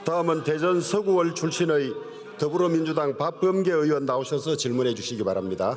다음은 대전 서구월 출신의 더불어민주당 박범계 의원 나오셔서 질문해 주시기 바랍니다.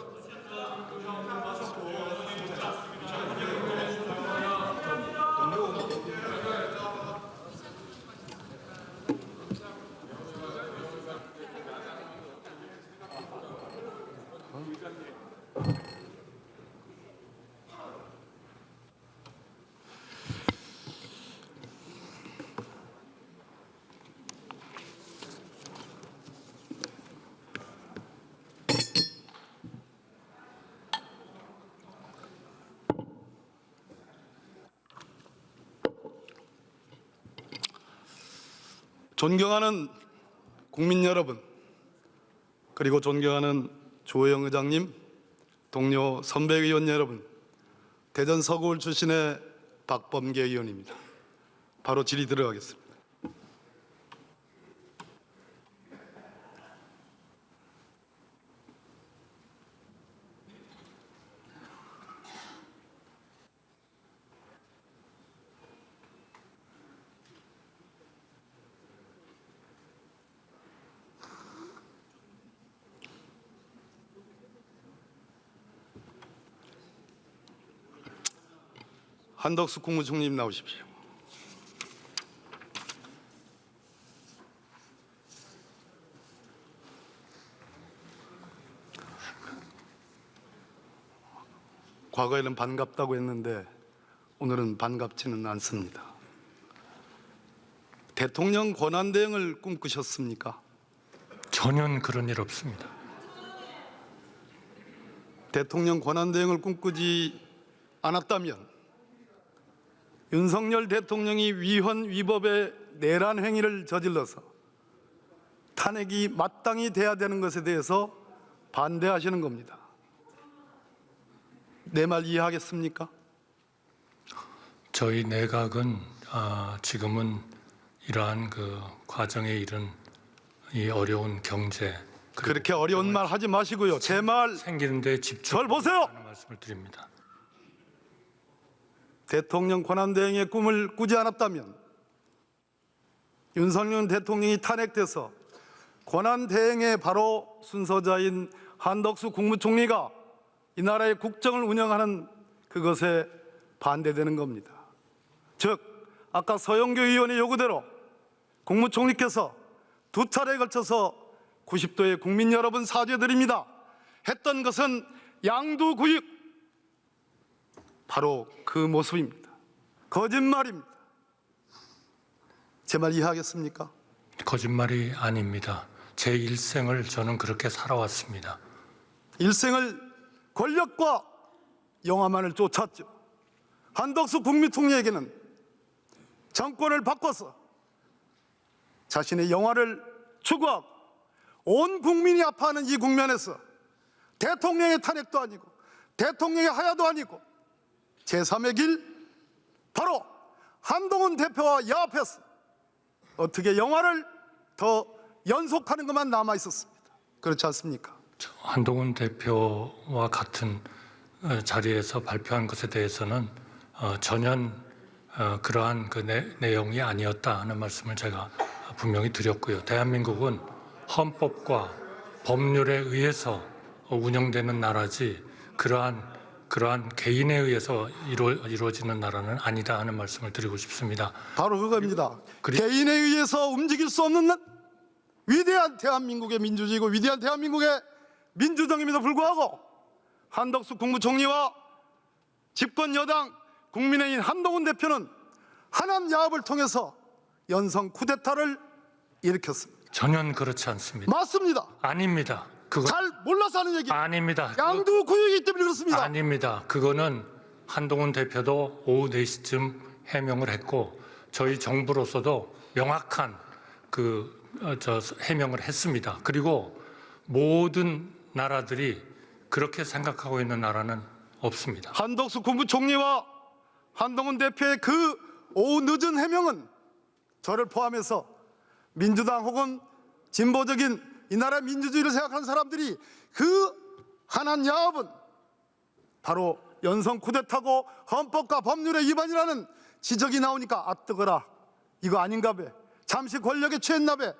존경하는 국민 여러분, 그리고 존경하는 조호영 의장님, 동료 선배 의원 여러분, 대전 서구울 출신의 박범계 의원입니다. 바로 질의 들어가겠습니다. 한덕수 국무총리님 나오십시오. 과거에는 반갑다고 했는데 오늘은 반갑지는 않습니다. 대통령 권한대행을 꿈꾸셨습니까? 전혀 그런 일 없습니다. 대통령 권한대행을 꿈꾸지 않았다면 윤석열 대통령이 위헌 위법의 내란 행위를 저질러서 탄핵이 마땅히 돼야 되는 것에 대해서 반대하시는 겁니다. 내 말 이해하겠습니까? 저희 내각은 지금은 이러한 그 과정에 이른 이 어려운 경제 그렇게 어려운 말 하지 마시고요. 제 말 생기는데 절 보세요. 집중하는 말씀을 드립니다. 대통령 권한대행의 꿈을 꾸지 않았다면 윤석열 대통령이 탄핵돼서 권한대행의 바로 순서자인 한덕수 국무총리가 이 나라의 국정을 운영하는 그것에 반대되는 겁니다. 즉 아까 서영교 의원의 요구대로 국무총리께서 두 차례에 걸쳐서 90도의 국민 여러분 사죄드립니다 했던 것은 양두구육, 바로 그 모습입니다. 거짓말입니다. 제 말 이해하겠습니까? 거짓말이 아닙니다. 제 일생을 저는 그렇게 살아왔습니다. 일생을 권력과 영화만을 쫓았죠. 한덕수 국무총리에게는 정권을 바꿔서 자신의 영화를 추구하고 온 국민이 아파하는 이 국면에서 대통령의 탄핵도 아니고 대통령의 하야도 아니고 제3의 길, 바로 한동훈 대표와 야합해서 어떻게 영화를 더 연속하는 것만 남아 있었습니다. 그렇지 않습니까? 한동훈 대표와 같은 자리에서 발표한 것에 대해서는 전혀 그러한 그 내용이 아니었다 하는 말씀을 제가 분명히 드렸고요. 대한민국은 헌법과 법률에 의해서 운영되는 나라지 그러한 개인에 의해서 이루어지는 나라는 아니다 하는 말씀을 드리고 싶습니다. 바로 그겁니다. 개인에 의해서 움직일 수 없는 위대한 대한민국의 민주주의고 위대한 대한민국의 민주정임에도 불구하고 한덕수 국무총리와 집권 여당 국민의힘 한동훈 대표는 한남야합을 통해서 연성 쿠데타를 일으켰습니다. 전혀 그렇지 않습니다. 맞습니다. 아닙니다. 그거 잘 몰라서 하는 얘기. 아닙니다. 양두구역이기 때문에 그렇습니다. 아닙니다. 그거는 한동훈 대표도 오후 4시쯤 해명을 했고 저희 정부로서도 명확한 해명을 했습니다. 그리고 모든 나라들이 그렇게 생각하고 있는 나라는 없습니다. 한덕수 국무총리와 한동훈 대표의 그 오후 늦은 해명은 저를 포함해서 민주당 혹은 진보적인 이 나라 민주주의를 생각하는 사람들이 그 한한야합은 바로 연성 쿠데타고 헌법과 법률의 위반이라는 지적이 나오니까 아 뜨거라, 이거 아닌가 봐. 잠시 권력에 취했나배.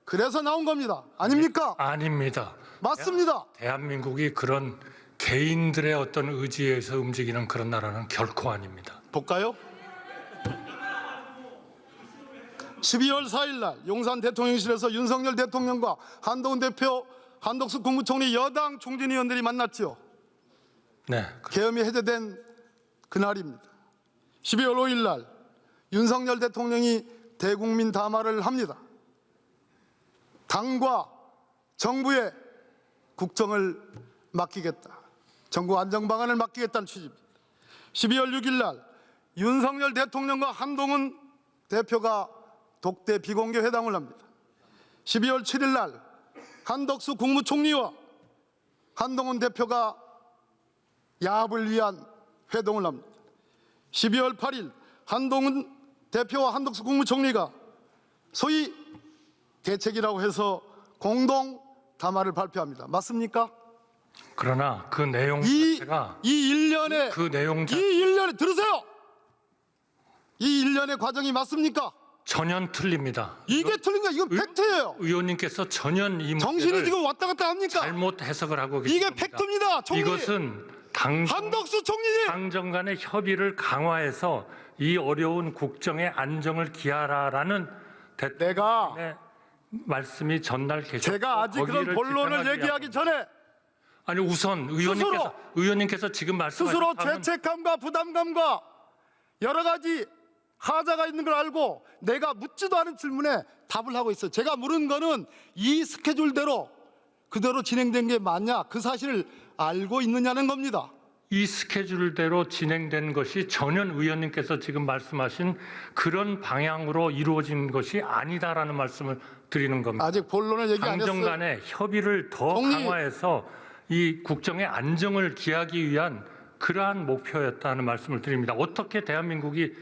그래서 나온 겁니다. 아닙니까? 아닙니다. 맞습니다. 대한민국이 그런 개인들의 어떤 의지에 의해서 움직이는 그런 나라는 결코 아닙니다. 볼까요? 12월 4일 날 용산 대통령실에서 윤석열 대통령과 한동훈 대표, 한덕수 국무총리 여당 총진위원들이 만났죠. 네, 계엄이 해제된 그날입니다. 12월 5일 날 윤석열 대통령이 대국민 담화를 합니다. 당과 정부에 국정을 맡기겠다. 정부 안정 방안을 맡기겠다는 취지입니다. 12월 6일 날 윤석열 대통령과 한동훈 대표가 독대 비공개 회담을 합니다. 12월 7일 날 한덕수 국무총리와 한동훈 대표가 야합을 위한 회동을 합니다. 12월 8일 한동훈 대표와 한덕수 국무총리가 소위 대책이라고 해서 공동 담화를 발표합니다. 맞습니까? 그러나 그 내용 이 자체가 일련의 그 내용 이 일련의 들으세요. 이 일련의 과정이 맞습니까? 전혀 틀립니다. 이게 틀린 거야. 이건 팩트예요. 의원님께서 전혀 이 정신이 문제를 지금 왔다 갔다 합니까? 잘못 해석을 하고 계십니다. 이게 팩트입니다. 총리. 이것은 한덕수 총리님. 당정 간의 협의를 강화해서 이 어려운 국정의 안정을 기하라라는 내가 대통령의 말씀이 전날 계셨고 제가 아직 그런 거기를 본론을 집행하기 얘기하기 전에 아니 우선 의원님께서 지금 말씀하신 스스로 사항은 죄책감과 부담감과 여러 가지 하자가 있는 걸 알고 내가 묻지도 않은 질문에 답을 하고 있어요. 제가 물은 거는 이 스케줄대로 그대로 진행된 게 맞냐, 그 사실을 알고 있느냐는 겁니다. 이 스케줄대로 진행된 것이 전혀 의원님께서 지금 말씀하신 그런 방향으로 이루어진 것이 아니다라는 말씀을 드리는 겁니다. 아직 본론을 얘기 안 당정 했어요. 간의 협의를 더 총리. 강화해서 이 국정의 안정을 기하기 위한 그러한 목표였다는 말씀을 드립니다. 어떻게 대한민국이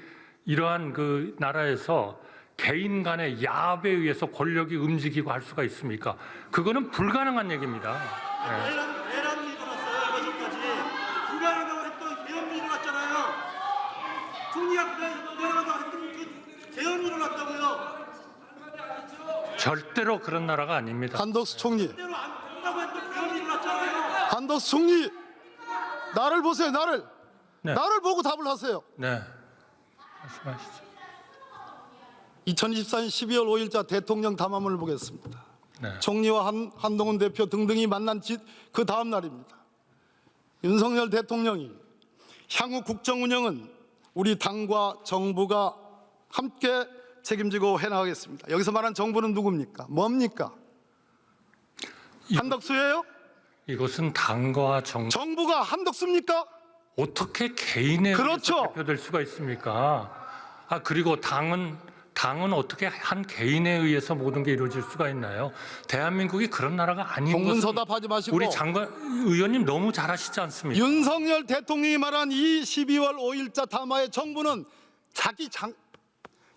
이러한 그 나라에서 개인 간의 야합에 의해서 권력이 움직이고 할 수가 있습니까? 그거는 불가능한 얘기입니다. 네. 내란이 일어났어요. 얼마 전까지 불가능하다고 했던 계엄이 일어났잖아요. 총리가 불가능하다고 했던 그 계엄이 일어났다고요. 절대로 그런 나라가 아닙니다. 한덕수 총리, 그대로 안 된다고 했던 계엄이 일어났잖아요. 한덕수 총리, 나를 보세요. 나를 네. 나를 보고 답을 하세요. 네, 말씀하시죠. 2024년 12월 5일자 대통령 담화문을 보겠습니다. 네. 총리와 한동훈 대표 등등이 만난 그 다음 날입니다. 윤석열 대통령이 향후 국정 운영은 우리 당과 정부가 함께 책임지고 해나가겠습니다. 여기서 말한 정부는 누굽니까? 뭡니까? 한덕수예요? 이것은 당과 정부가 한덕수입니까? 어떻게 개인의 그렇죠. 의해서 대표될 수가 있습니까? 아 그리고 당은 어떻게 한 개인에 의해서 모든 게 이루어질 수가 있나요? 대한민국이 그런 나라가 아닌 것은 동문서답하지 마시고 우리 장관 의원님 너무 잘하시지 않습니까? 윤석열 대통령이 말한 이 12월 5일자 담화의 정부는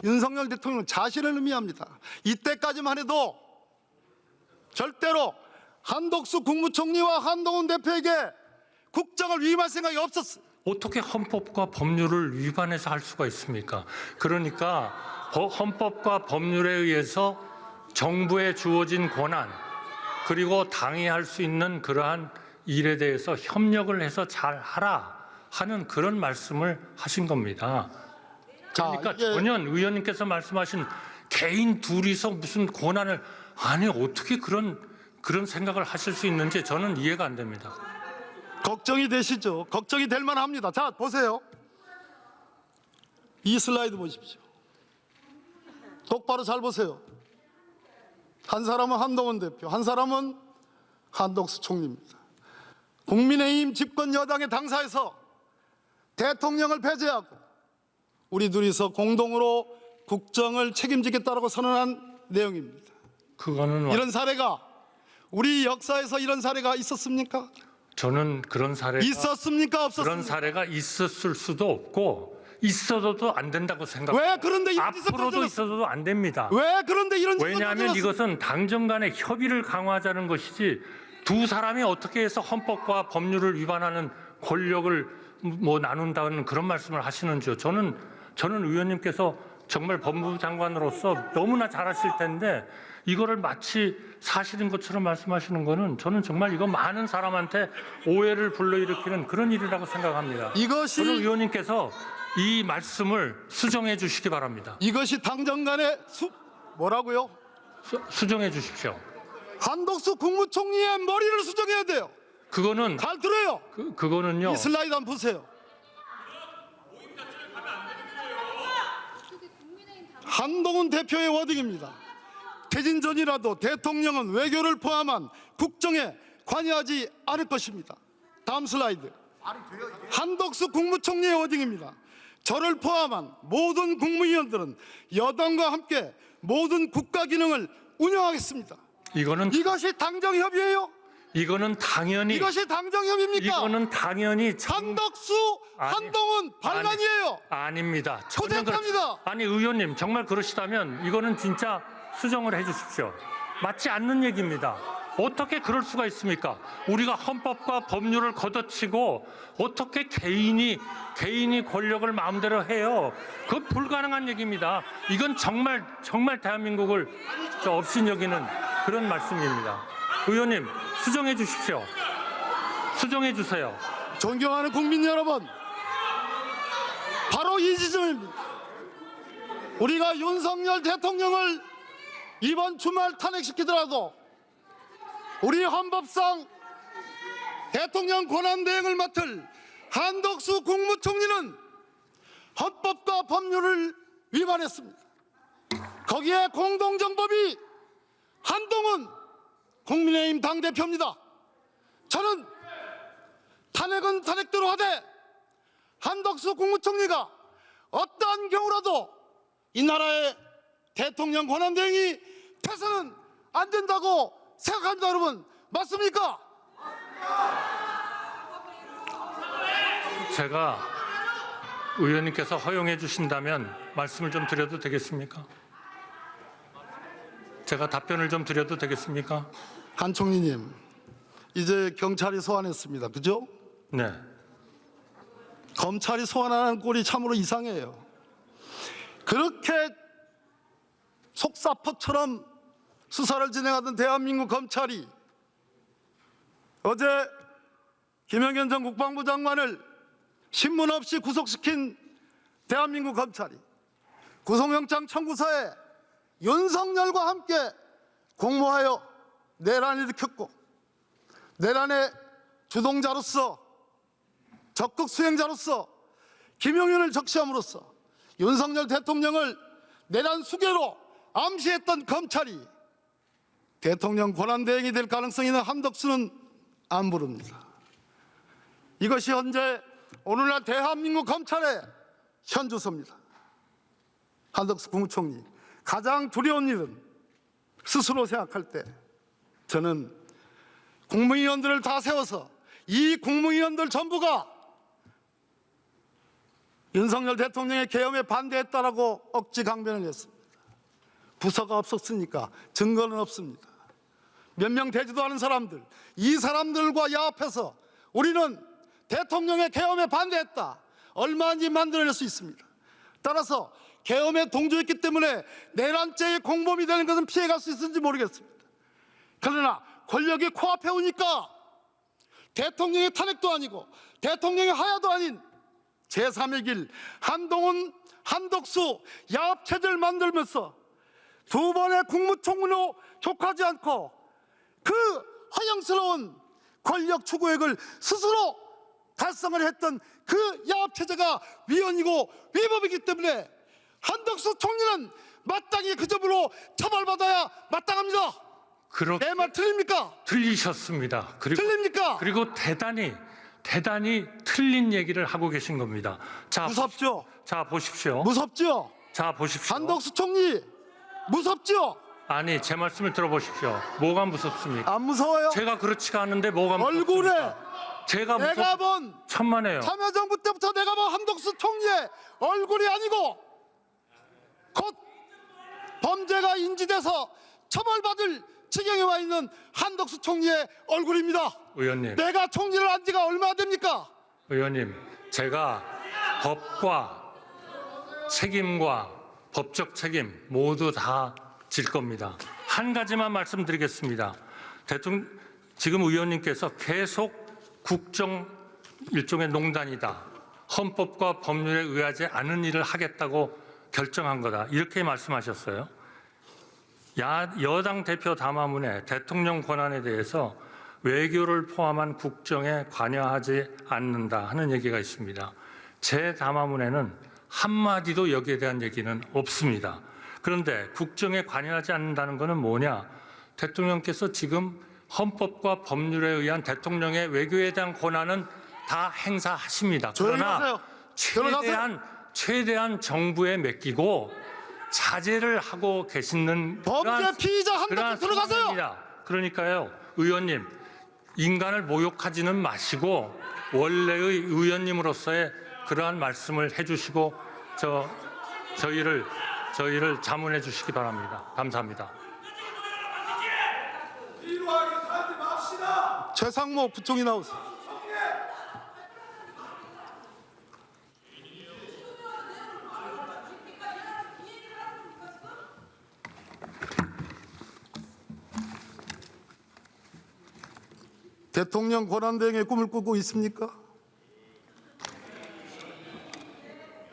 윤석열 대통령 자신을 의미합니다. 이때까지만 해도 절대로 한덕수 국무총리와 한동훈 대표에게 국정을 위임할 생각이 없었어요. 어떻게 헌법과 법률을 위반해서 할 수가 있습니까? 그러니까 헌법과 법률에 의해서 정부에 주어진 권한 그리고 당이 할 수 있는 그러한 일에 대해서 협력을 해서 잘 하라 하는 그런 말씀을 하신 겁니다. 그러니까 전혀 의원님께서 말씀하신 개인 둘이서 무슨 권한을 아니 어떻게 그런 생각을 하실 수 있는지 저는 이해가 안 됩니다. 걱정이 되시죠? 걱정이 될 만합니다. 자, 보세요. 이 슬라이드 보십시오. 똑바로 잘 보세요. 한 사람은 한동훈 대표, 한 사람은 한덕수 총리입니다. 국민의힘 집권 여당의 당사에서 대통령을 배제하고 우리 둘이서 공동으로 국정을 책임지겠다라고 선언한 내용입니다. 그거는 이런 사례가 우리 역사에서 이런 사례가 있었습니까? 저는 그런 사례가 있었습니까? 없었습니까? 그런 사례가 있었을 수도 없고 있어도 안 된다고 생각합니다. 왜 그런데 이런 짓을 앞으로도 저질렀어요? 있어도 안 됩니다. 왜 그런데 이런 짓을 왜냐하면 저질렀어요? 이것은 당정 간의 협의를 강화하자는 것이지 두 사람이 어떻게 해서 헌법과 법률을 위반하는 권력을 뭐 나눈다는 그런 말씀을 하시는지요. 저는 의원님께서 정말 법무부 장관으로서 너무나 잘하실 텐데 이거를 마치 사실인 것처럼 말씀하시는 거는 저는 정말 이거 많은 사람한테 오해를 불러일으키는 그런 일이라고 생각합니다. 저는 이것이 의원님께서 이 말씀을 수정해 주시기 바랍니다. 이것이 당정간의 뭐라고요? 수정해 주십시오. 한덕수 국무총리의 머리를 수정해야 돼요. 그거는 잘 들어요. 그거는요. 이 슬라이드 한번 보세요. 한동훈 대표의 워딩입니다. 퇴진 전이라도 대통령은 외교를 포함한 국정에 관여하지 않을 것입니다. 다음 슬라이드. 한덕수 국무총리의 워딩입니다. 저를 포함한 모든 국무위원들은 여당과 함께 모든 국가 기능을 운영하겠습니다. 이것이 당정협의예요? 이거는 당연히 이것이 당정협의입니까? 이거는 당연히 한덕수, 한동훈 반란이에요. 아닙니다. 초대합니다. 아니 의원님 정말 그러시다면 이거는 진짜 수정을 해 주십시오. 맞지 않는 얘기입니다. 어떻게 그럴 수가 있습니까? 우리가 헌법과 법률을 걷어치고 어떻게 개인이 권력을 마음대로 해요? 그건 불가능한 얘기입니다. 이건 정말 대한민국을 업신여기는 그런 말씀입니다. 의원님 수정해 주십시오. 수정해 주세요. 존경하는 국민 여러분, 바로 이 지점입니다. 우리가 윤석열 대통령을 이번 주말 탄핵시키더라도 우리 헌법상 대통령 권한대행을 맡을 한덕수 국무총리는 헌법과 법률을 위반했습니다. 거기에 공동정범이 한동훈 국민의힘 당대표입니다. 저는 탄핵은 탄핵대로 하되 한덕수 국무총리가 어떠한 경우라도 이 나라의 대통령 권한대행이 돼서는 안 된다고 생각합니다. 여러분 맞습니까? 제가 의원님께서 허용해 주신다면 말씀을 좀 드려도 되겠습니까? 제가 답변을 좀 드려도 되겠습니까? 한 총리님, 이제 경찰이 소환했습니다. 그죠? 네. 검찰이 소환하는 꼴이 참으로 이상해요. 그렇게 속사포처럼 수사를 진행하던 대한민국 검찰이 어제 김영현 전 국방부 장관을 신문 없이 구속시킨 대한민국 검찰이 구속영장 청구서에 윤석열과 함께 공모하여 내란을 일으켰고 내란의 주동자로서 적극 수행자로서 김용현을 적시함으로써 윤석열 대통령을 내란 수괴로 암시했던 검찰이 대통령 권한대행이 될 가능성이 있는 한덕수는 안 부릅니다. 이것이 현재 오늘날 대한민국 검찰의 현주소입니다. 한덕수 국무총리, 가장 두려운 일은 스스로 생각할 때 저는 국무위원들을 다 세워서 이 국무위원들 전부가 윤석열 대통령의 계엄에 반대했다라고 억지 강변을 했습니다. 부서가 없었으니까 증거는 없습니다. 몇 명 되지도 않은 사람들, 이 사람들과 야합해서 우리는 대통령의 계엄에 반대했다. 얼마든지 만들어낼 수 있습니다. 따라서 계엄에 동조했기 때문에 내란죄의 공범이 되는 것은 피해갈 수 있을지 모르겠습니다. 그러나 권력이 코앞에 오니까 대통령의 탄핵도 아니고 대통령의 하야도 아닌 제3의 길 한동훈, 한덕수 야합체제를 만들면서 두 번의 국무총리로 족하지 않고 그 허영스러운 권력 추구액을 스스로 달성을 했던 그 야합체제가 위헌이고 위법이기 때문에 한덕수 총리는 마땅히 그 점으로 처벌받아야 마땅합니다. 내 말 틀립니까? 틀리셨습니다. 틀립니까? 그리고 대단히 틀린 얘기를 하고 계신 겁니다. 자, 무섭죠? 자 보십시오. 무섭죠? 자 보십시오. 한덕수 총리 무섭죠? 아니 제 말씀을 들어보십시오. 뭐가 무섭습니까? 안 무서워요? 제가 그렇지가 않은데 뭐가 얼굴에 무섭습니까? 제가 내가 본 천만에요. 참여정부 때부터 내가 본 한덕수 총리의 얼굴이 아니고 곧 범죄가 인지돼서 처벌받을 지경에 와 있는 한덕수 총리의 얼굴입니다. 의원님. 내가 총리를 한 지가 얼마나 됩니까? 의원님, 제가 법과 책임과 법적 책임 모두 다 질 겁니다. 한 가지만 말씀드리겠습니다. 지금 의원님께서 계속 국정 일종의 농단이다. 헌법과 법률에 의하지 않은 일을 하겠다고 결정한 거다. 이렇게 말씀하셨어요. 여당 대표 담화문에 대통령 권한에 대해서 외교를 포함한 국정에 관여하지 않는다 하는 얘기가 있습니다. 제 담화문에는 한마디도 여기에 대한 얘기는 없습니다. 그런데 국정에 관여하지 않는다는 것은 뭐냐? 대통령께서 지금 헌법과 법률에 의한 대통령의 외교에 대한 권한은 다 행사하십니다. 조용히 그러나 하세요. 최대한 정부에 맡기고 자제를 하고 계시는 범죄 피의자 한 그러한 명 들어가세요. 상황입니다. 그러니까요, 의원님, 인간을 모욕하지는 마시고 원래의 의원님으로서의 그러한 말씀을 해주시고 저희를 자문해 주시기 바랍니다. 감사합니다. 최상목 부총리 나오세요. 대통령 권한대행의 꿈을 꾸고 있습니까?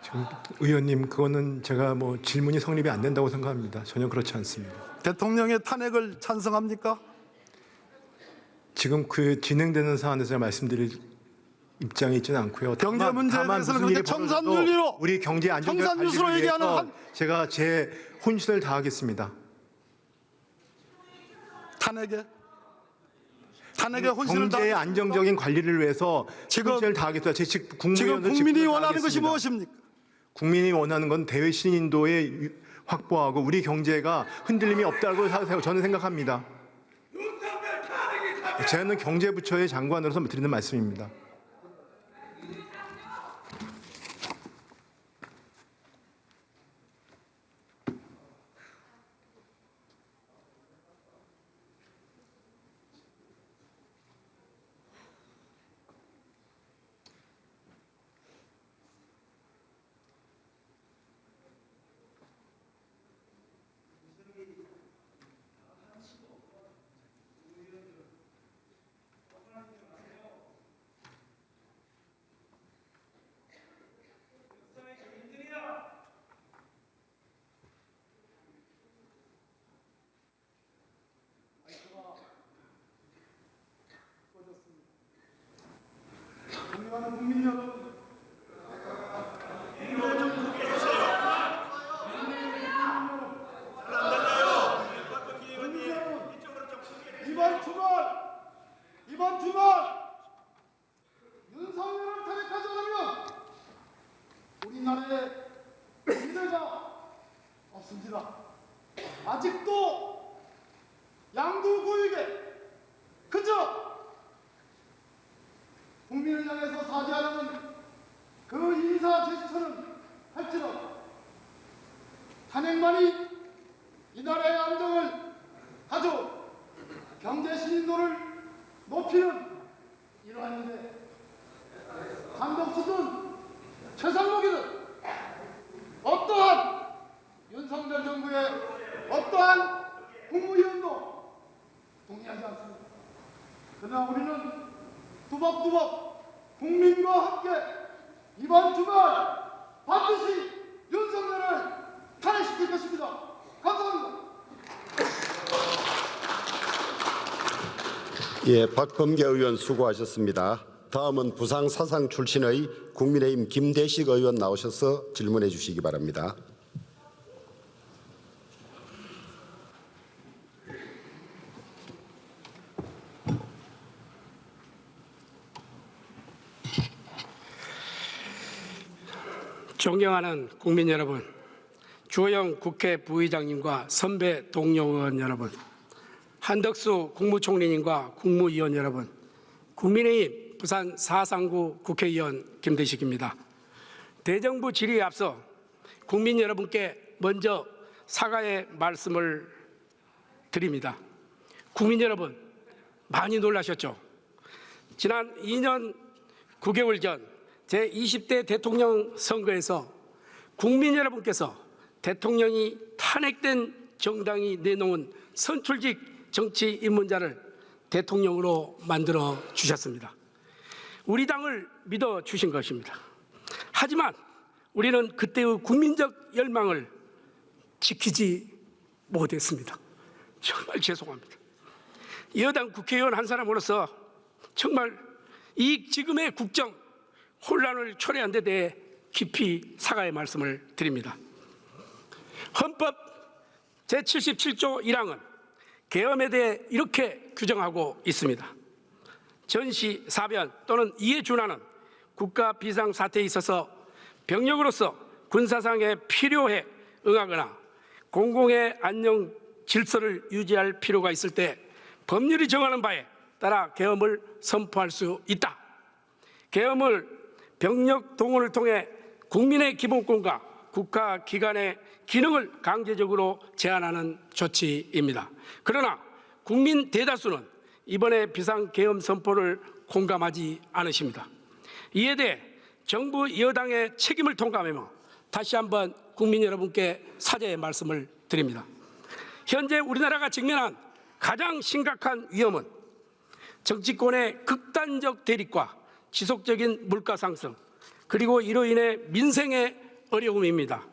지금 의원님, 그거는 제가 질문이 성립이 안 된다고 생각합니다. 전혀 그렇지 않습니다. 대통령의 탄핵을 찬성합니까? 지금 그 진행되는 사안에서 제가 말씀드릴 입장이 있지는 않고요. 경제 문제에 다만 대해서는 무슨 일이 그렇게 벌어져도 청산윤리로 우리 경제 안정을 청산유수로 관리를 얘기하는 위해서 제가 제 혼신을 다하겠습니다. 탄핵에 혼신을 경제의 다 안정적인 관리를 위해서 지금- 혼신을 다하겠다. 제 지금 국무위원으로 국민이 직분을 원하는 것이 다하겠습니다. 무엇입니까? 국민이 원하는 건 대외 신인도에 확보하고 우리 경제가 흔들림이 없다고 저는 생각합니다. 저는 경제부처의 장관으로서 드리는 말씀입니다. 존경하는 국민 여러분, 이번 주말 윤석열을 탄핵하지 않으면 우리나라에 미래가 없습니다. 아직도 양두구에게 그저 국민을 향해서 사죄하려는 그 인사 제스처는 할지라도 탄핵만이 이 나라의 안정을 가져 경제 신인도를 높이는 이러한 일에 한덕수든 최상목이든 어떠한 윤석열 정부의 어떠한 국무위원도 동의하지 않습니다. 그러나 우리는 뚜벅뚜벅 국민과 함께 이번 주말 반드시 윤석열을 탄핵시킬 것입니다. 감사합니다. 예, 박범계 의원 수고하셨습니다. 다음은 부상 사상 출신의 국민의힘 김대식 의원 나오셔서 질문해 주시기 바랍니다. 존경하는 국민 여러분, 주호영 국회 부의장님과 선배 동료 의원 여러분, 한덕수 국무총리님과 국무위원 여러분, 국민의힘 부산 439 국회의원 김대식입니다. 대정부 질의에 앞서 국민 여러분께 먼저 사과의 말씀을 드립니다. 국민 여러분, 많이 놀라셨죠? 지난 2년 9개월 전 제20대 대통령 선거에서 국민 여러분께서 대통령이 탄핵된 정당이 내놓은 선출직 정치 입문자를 대통령으로 만들어 주셨습니다. 우리 당을 믿어 주신 것입니다. 하지만 우리는 그때의 국민적 열망을 지키지 못했습니다. 정말 죄송합니다. 여당 국회의원 한 사람으로서 정말 이 지금의 국정 혼란을 초래한 데 대해 깊이 사과의 말씀을 드립니다. 헌법 제77조 1항은 계엄에 대해 이렇게 규정하고 있습니다. 전시, 사변 또는 이에 준하는 국가 비상사태에 있어서 병력으로서 군사상에 필요해 응하거나 공공의 안녕 질서를 유지할 필요가 있을 때 법률이 정하는 바에 따라 계엄을 선포할 수 있다. 계엄을 병력 동원을 통해 국민의 기본권과 국가기관의 기능을 강제적으로 제한하는 조치입니다. 그러나 국민 대다수는 이번에 비상계엄 선포를 공감하지 않으십니다. 이에 대해 정부 여당의 책임을 통감하며 다시 한번 국민 여러분께 사죄의 말씀을 드립니다. 현재 우리나라가 직면한 가장 심각한 위험은 정치권의 극단적 대립과 지속적인 물가 상승, 그리고 이로 인해 민생의 어려움입니다.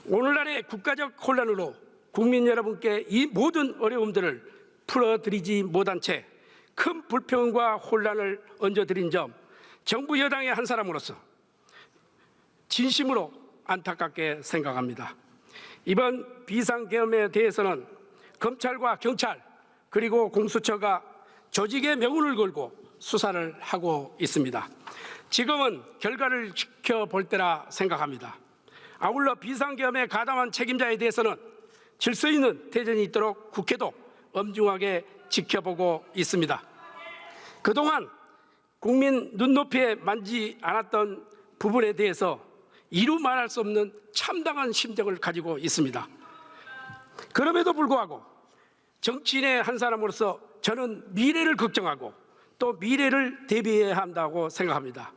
오늘날의 국가적 혼란으로 국민 여러분께 이 모든 어려움들을 풀어드리지 못한 채 큰 불평과 혼란을 얹어드린 점, 정부 여당의 한 사람으로서 진심으로 안타깝게 생각합니다. 이번 비상계엄에 대해서는 검찰과 경찰 그리고 공수처가 조직의 명운을 걸고 수사를 하고 있습니다. 지금은 결과를 지켜볼 때라 생각합니다. 아울러 비상계엄에 가담한 책임자에 대해서는 질서 있는 대전이 있도록 국회도 엄중하게 지켜보고 있습니다. 그동안 국민 눈높이에 만지 않았던 부분에 대해서 이루 말할 수 없는 참담한 심정을 가지고 있습니다. 그럼에도 불구하고 정치인의 한 사람으로서 저는 미래를 걱정하고 또 미래를 대비해야 한다고 생각합니다.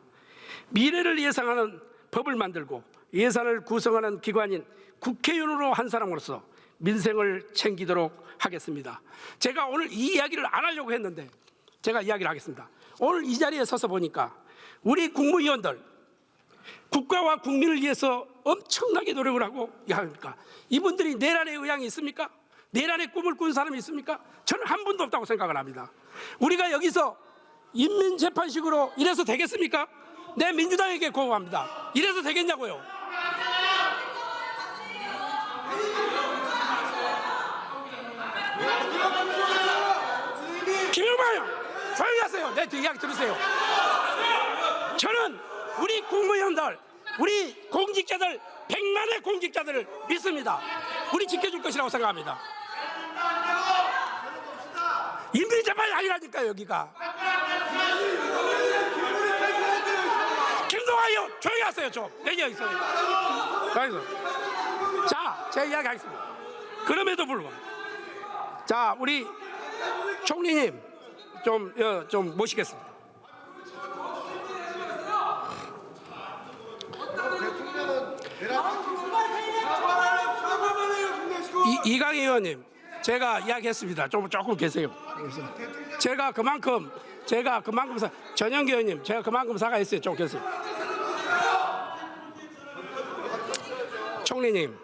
미래를 예상하는 법을 만들고 예산을 구성하는 기관인 국회의원으로 한 사람으로서 민생을 챙기도록 하겠습니다. 제가 오늘 이 이야기를 안 하려고 했는데 제가 이야기를 하겠습니다. 오늘 이 자리에 서서 보니까 우리 국무위원들 국가와 국민을 위해서 엄청나게 노력을 하고 합니까? 이분들이 내란의 의향이 있습니까? 내란의 꿈을 꾼 사람이 있습니까? 저는 한 분도 없다고 생각을 합니다. 우리가 여기서 인민재판식으로 이래서 되겠습니까? 내 민주당에게 고소합니다. 이래서 되겠냐고요? 김영만요, 조용히 하세요. 내 이야기 들으세요. 저는 우리 국무위원들, 우리 공직자들, 100만의 공직자들을 믿습니다. 우리 지켜줄 것이라고 생각합니다. 인민재판이 아니라니까요, 여기가. 김동완이요, 조용히 하세요. 좀 내 이야기 있어요. 자, 제 이야기 하겠습니다. 그럼에도 불구하고, 자, 우리 총리님 좀 모시겠습니다. 이강희 의원님, 제가 이야기했습니다. 조금 계세요. 제가 그만큼 전영기 의원님, 제가 그만큼 사과했어요. 좀 계세요. 총리님,